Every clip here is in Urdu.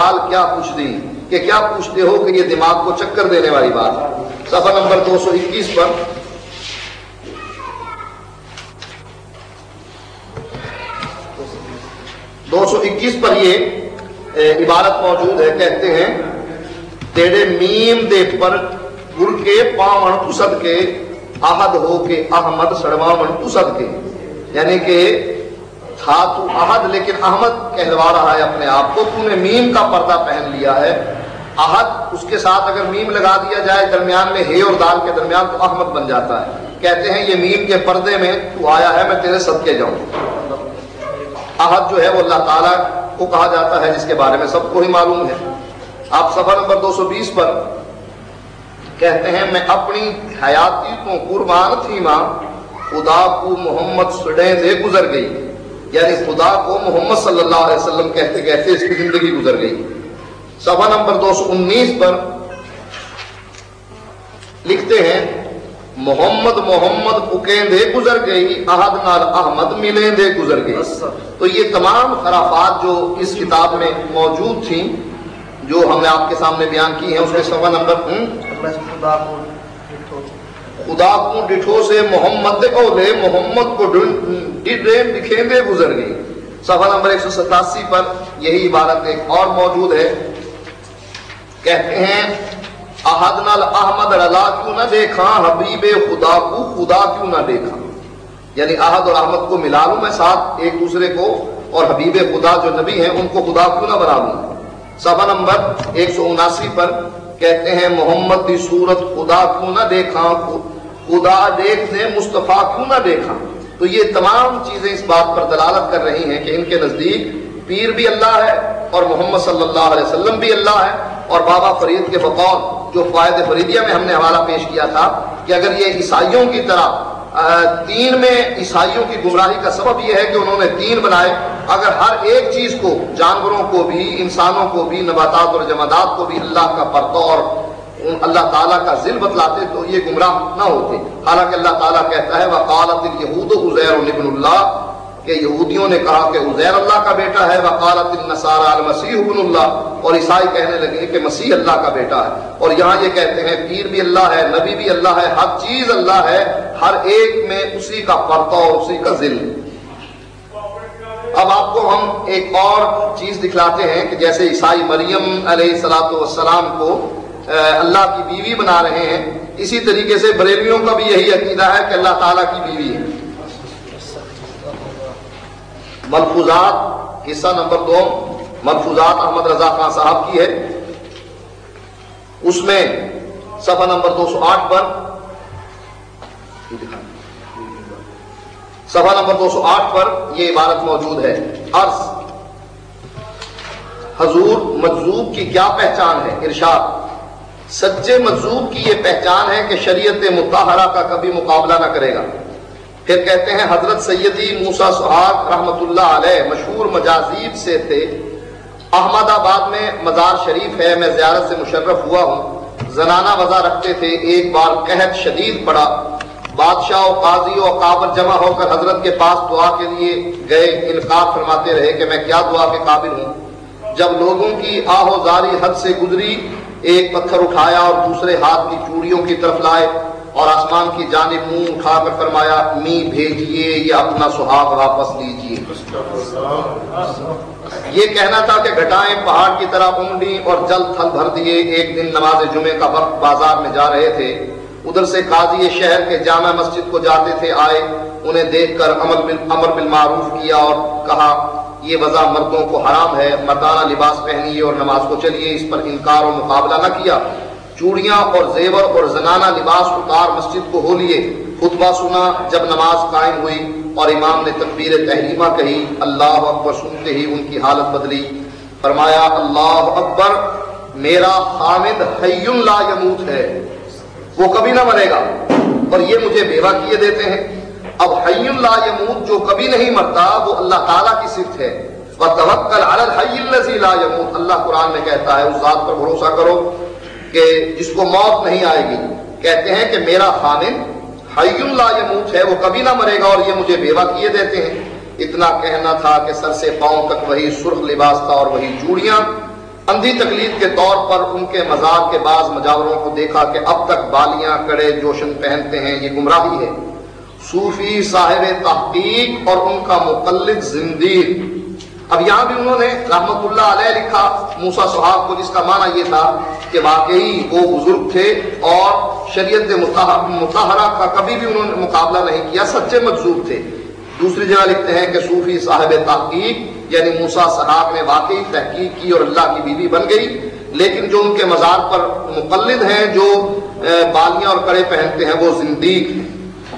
حال کیا پوچھ دی کہ کیا پوچھتے ہو کہ یہ دماغ کو چکر دینے والی بات ہے۔ صفحہ نمبر 221 پر یہ عبارت موجود ہے، کہتے ہیں تیرے میم دے پر گر کے پاون تو صدقے احد ہو کے احمد سڑواون تو صدقے، یعنی کہ تھا تو احد لیکن احمد کہلوا رہا ہے اپنے آپ کو، تو نے میم کا پردہ پہن لیا ہے۔ احد اس کے ساتھ اگر میم لگا دیا جائے درمیان میں ہے اور دال کے درمیان تو احمد بن جاتا ہے۔ کہتے ہیں یہ میم کے پردے میں تو آیا ہے، میں تیرے صدقے جاؤں۔ احد جو ہے وہ اللہ تعالیٰ کو کہا جاتا ہے، جس کے بارے میں سب کو ہی معلوم ہے۔ آپ صفحہ نمبر 220 پر کہتے ہیں میں اپنی حیاتی تو قربان تھی ماں، خدا کو محمد سڑیں دے گزر گئی، یعنی خدا کو محمد صلی اللہ علیہ وسلم کہتے کہتے اس کی زندگی گزر گئی۔ صفحہ نمبر 219 پر لکھتے ہیں محمد پکیندے گزر گئی، احد نال احمد ملیندے گزر گئی۔ تو یہ تمام خرافات جو اس کتاب میں موجود تھیں، جو ہم نے آپ کے سامنے بیان کی ہیں، اس کے صفحہ نمبر خدا کو ڈٹھو سے محمد اولے محمد کو دکھیندے گزر گئی۔ صفحہ نمبر 187 پر یہی عبارت ایک اور موجود ہے، کہتے ہیں احد نال احمد رلا کیوں نہ دیکھا، حبیب خدا کو خدا کیوں نہ دیکھا، یعنی احد اور احمد کو ملا لوں میں ساتھ ایک دوسرے کو، اور حبیب خدا جو نبی ہیں ان کو خدا کیوں نہ بنا لوں۔ صفحہ نمبر 179 پر کہتے ہیں محمد کی صورت خدا کیوں نہ دیکھا، خدا دیکھنے مصطفیٰ کیوں نہ دیکھا۔ تو یہ تمام چیزیں اس بات پر دلالت کر رہی ہیں کہ ان کے نزدیک پیر بھی اللہ ہے اور محمد صلی اللہ علیہ وسلم بھی اللہ ہے۔ اور بابا فرید کے بقول جو فوائد فریدیہ میں ہم نے حوالہ پیش کیا تھا کہ اگر یہ عیسائیوں کی طرح دین میں عیسائیوں کی گمراہی کا سبب یہ ہے کہ انہوں نے دین بنائے، اگر ہر ایک چیز کو، جانوروں کو بھی، انسانوں کو بھی، نباتات اور جمادات کو بھی اللہ کا پرتو اور اللہ تعالیٰ کا ذل بتلاتے تو یہ گمراہ نہ ہوتے۔ حالانکہ اللہ تعالیٰ کہتا ہے وقالت الیہود عزیر ابن اللہ، کہ یہودیوں نے کہا کہ عزیر اللہ کا بیٹا ہے، وقالت النصارى المسیح ابن اللہ، اور عیسائی کہنے لگے کہ مسیح اللہ کا بیٹا ہے۔ اور یہاں یہ کہتے ہیں پیر بھی اللہ ہے، نبی بھی اللہ ہے، ہر چیز اللہ ہے، ہر ایک میں اسی کا پرتو اور اسی کا ذل۔ اب آپ کو ہم ایک اور چیز دکھلاتے ہیں کہ جیسے عیسائی مریم علیہ السلام کو اللہ کی بیوی بنا رہے ہیں، اسی طریقے سے بریلویوں کا بھی یہی عقیدہ ہے کہ اللہ تعالیٰ کی بیوی ہے۔ ملفوظات حصہ نمبر 2 ملفوظات احمد رضا خان صاحب کی ہے، اس میں صفحہ نمبر 208 پر یہ عبارت موجود ہے، عرض حضور مجذوب کی کیا پہچان ہے؟ ارشاد سچے مجذوب کی یہ پہچان ہے کہ شریعت مطہرہ کا کبھی مقابلہ نہ کرے گا۔ پھر کہتے ہیں حضرت سیدی موسیٰ سہاگ رحمت اللہ علیہ مشہور مجازیب سے تھے، احمد آباد میں مزار شریف ہے، میں زیارت سے مشرف ہوا ہوں۔ زنانہ وضع رکھتے تھے، ایک بار قحط شدید پڑا، بادشاہ و قاضی و اکابر جمع ہو کر حضرت کے پاس دعا کے لیے گئے، انکار فرماتے رہے کہ میں کیا دعا کے قابل ہوں۔ جب لوگوں کی آہو زاری حد سے گزری، ایک پتھر اٹھایا اور دوسرے ہاتھ کی چوڑیوں کی طرف لائے اور آسمان کی جانب منہ اٹھا کر فرمایا می بھیجیے یا اپنا سہاگ واپس لیجیے۔ یہ کہنا تھا کہ گھٹائیں پہاڑ کی طرح امڈی اور جل تھل بھر دیے۔ ایک دن نماز جمعے کا وقت بازار میں جا رہے تھے، ادھر سے قاضی شہر کے جامع مسجد کو جاتے تھے، آئے، انہیں دیکھ کر امر بالمعروف کیا اور کہا یہ وضع مردوں کو حرام ہے، مردانہ لباس پہنیے اور نماز کو چلیے۔ اس پر انکار و مقابلہ نہ کیا، چوڑیاں اور زیور اور زنانہ لباس اتار مسجد کو ہو لیے۔ خطبہ سنا، جب نماز قائم ہوئی اور امام نے تکبیر تحریمہ کہی، اللہ اکبر سنتے ہی ان کی حالت بدلی، فرمایا اللہ اکبر، میرا خامد حی لا یموت ہے، وہ کبھی نہ مرے گا، اور یہ مجھے بیوہ کیے دیتے ہیں۔ اب حی لا یموت جو کبھی نہیں مرتا وہ اللہ تعالیٰ کی صفت ہے، وتوکل علی الحی الذی لا یموت، اللہ قرآن میں کہتا ہے اس ذات پر بھروسہ کرو کہ جس کو موت نہیں آئے گی۔ کہتے ہیں کہ میرا خامد حی لا یموت ہے، وہ کبھی نہ مرے گا، اور یہ مجھے بیوہ کیے دیتے ہیں۔ اتنا کہنا تھا کہ سر سے پاؤں تک وہی سرخ لباس تھا اور وہی چوڑیاں۔ اندھی تقلید کے طور پر ان کے مزار کے بعض مجاوروں کو دیکھا کہ اب تک بالیاں کڑے جوشن پہنتے ہیں، یہ گمراہی ہے۔ صوفی صاحب تحقیق اور ان کا مقلد زندیق۔ اب یہاں بھی انہوں نے رحمت اللہ علیہ لکھا موسیٰ صحاب کو، جس کا معنی یہ تھا کہ واقعی وہ بزرگ تھے اور شریعت مطہرہ کا کبھی بھی انہوں نے مقابلہ نہیں کیا، سچے مجذوب تھے۔ دوسری جگہ لکھتے ہیں کہ صوفی صاحب تحقیق یعنی موسیٰ صحاب نے واقعی تحقیق کی اور اللہ کی بیوی بن گئی، لیکن جو ان کے مزار پر مقلد ہیں، جو بالیاں اور کڑے پہنتے ہیں، وہ زندیق ہیں۔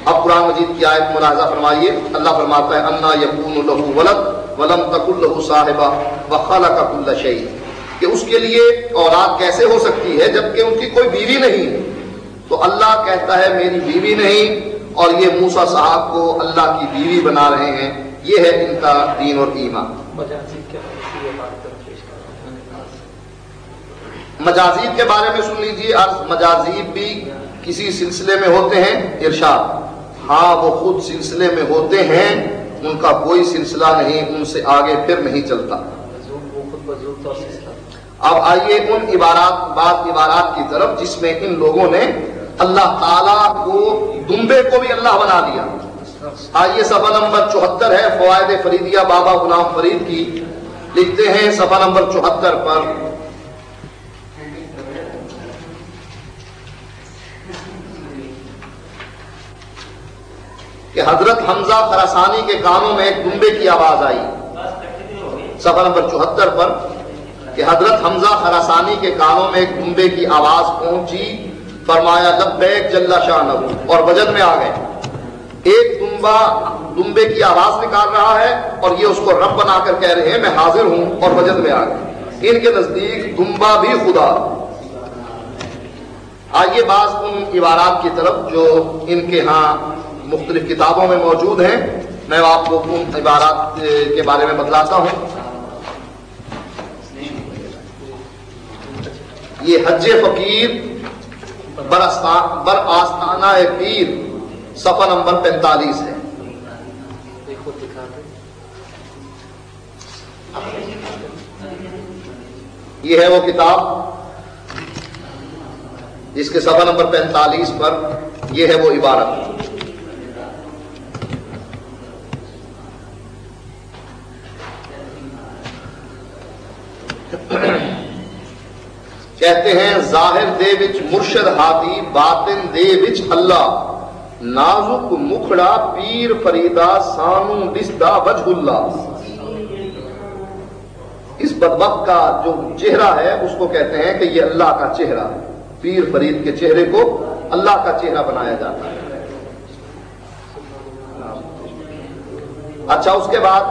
اب قرآن مجید کی آیت ملاحظہ فرمائیے، اللہ فرماتا ہے انا یکون لہ ولد ولم تکن لہ صاحبہ وخلق کل شیء، کہ اس کے لیے اولاد کیسے ہو سکتی ہے جبکہ ان کی کوئی بیوی نہیں۔ تو اللہ کہتا ہے میری بیوی نہیں، اور یہ موسیٰ صاحب کو اللہ کی بیوی بنا رہے ہیں۔ یہ ہے ان کا دین اور ایمان۔ مجازیب کے بارے میں سن لیجیے، مجازیب بھی کسی سلسلے میں ہوتے ہیں، ارشاد ہاں وہ خود سلسلے میں ہوتے ہیں، ان کا کوئی سلسلہ نہیں، ان سے آگے پھر نہیں چلتا۔ اب آئیے ان بعض عبارات کی طرف جس میں ان لوگوں نے اللہ تعالیٰ کو دمبے کو بھی اللہ بنا دیا۔ آئیے صفحہ نمبر 74 ہے، فوائد فریدیہ بابا غلام فرید کی، لکھتے ہیں صفحہ نمبر 74 پر کہ حضرت حمزہ خراسانی کے کانوں میں ایک دمبے کی آواز آئی۔ صفحہ نمبر 74 پر کہ حضرت حمزہ خراسانی کے کانوں میں ایک دمبے کی آواز پہنچی، فرمایا لبیک جل شانہ، اور وجد میں آ گئے۔ ایک دمبے کی آواز نکال رہا ہے اور یہ اس کو رب بنا کر کہہ رہے ہیں میں حاضر ہوں، اور وجد میں آ گئے۔ ان کے نزدیک دمبا بھی خدا۔ آئیے بعض ان عبارات کی طرف جو ان کے ہاں مختلف کتابوں میں موجود ہیں، میں آپ کو ان عبارات کے بارے میں بتلاتا ہوں۔ یہ حج فقیر بر آستانہ پیر صفحہ نمبر 45 ہے۔ یہ ہے وہ کتاب جس کے صفحہ نمبر 45 پر یہ ہے وہ عبارت۔ کہتے ہیں ظاہر دے وچ مرشد ہادی، باطن دے وچ اللہ، نازک مکھڑا پیر فریدا، سانو دسدا وجہ اللہ۔ اس بدبخت کا جو چہرہ ہے اس کو کہتے ہیں کہ یہ اللہ کا چہرہ ہے۔ پیر فرید کے چہرے کو اللہ کا چہرہ بنایا جاتا ہے۔ اچھا، اس کے بعد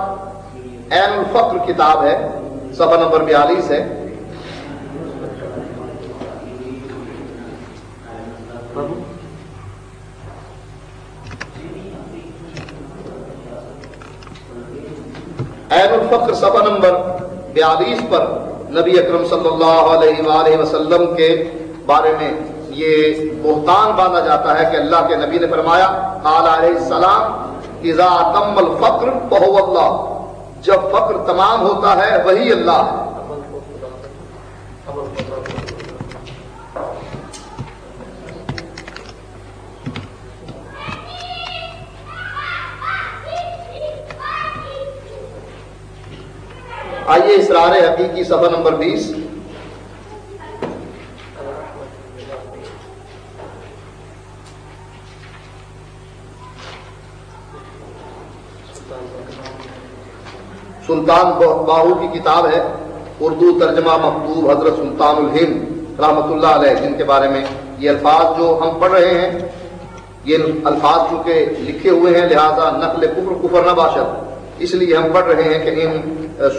عین الفقر کتاب ہے، صفحہ نمبر 42 ہے۔ عین الفقر صفحہ نمبر 42 پر نبی اکرم صلی اللہ علیہ وآلہ وسلم کے بارے میں یہ بہتان باندھا جاتا ہے کہ اللہ کے نبی نے فرمایا قال علیہ السلام اذا تم الفقر فهو اللہ، جب فقر تمام ہوتا ہے وہی اللہ ہے۔ آئیے اسرار حقیقی صفحہ نمبر 20۔ سلطان باہو کی کتاب ہے، اردو ترجمہ مکتوب حضرت سلطان الہند رحمۃ اللہ علیہ، جن کے بارے میں یہ الفاظ جو ہم پڑھ رہے ہیں، یہ الفاظ چونکہ لکھے ہوئے ہیں لہذا نقل کفر نہ باشد، اس لیے ہم پڑھ رہے ہیں کہ ان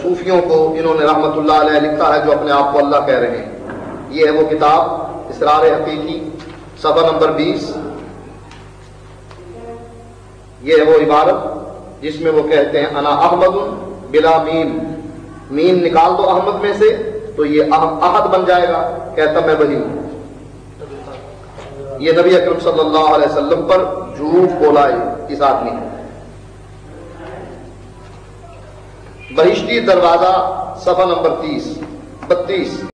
صوفیوں کو انہوں نے رحمت اللہ علیہ لکھا ہے جو اپنے آپ کو اللہ کہہ رہے ہیں۔ یہ ہے وہ کتاب اسرار حقیقی صفحہ نمبر 20۔ یہ ہے وہ عبارت جس میں وہ کہتے ہیں انا احمد بلا میم، میم نکال دو احمد میں سے تو یہ احد بن جائے گا، کہتا میں وہی ہوں۔ یہ نبی اکرم صلی اللہ علیہ وسلم پر جھوٹ بولا ہے اس آدمی نے۔ بہشتی دروازہ صفحہ نمبر 30۔ 32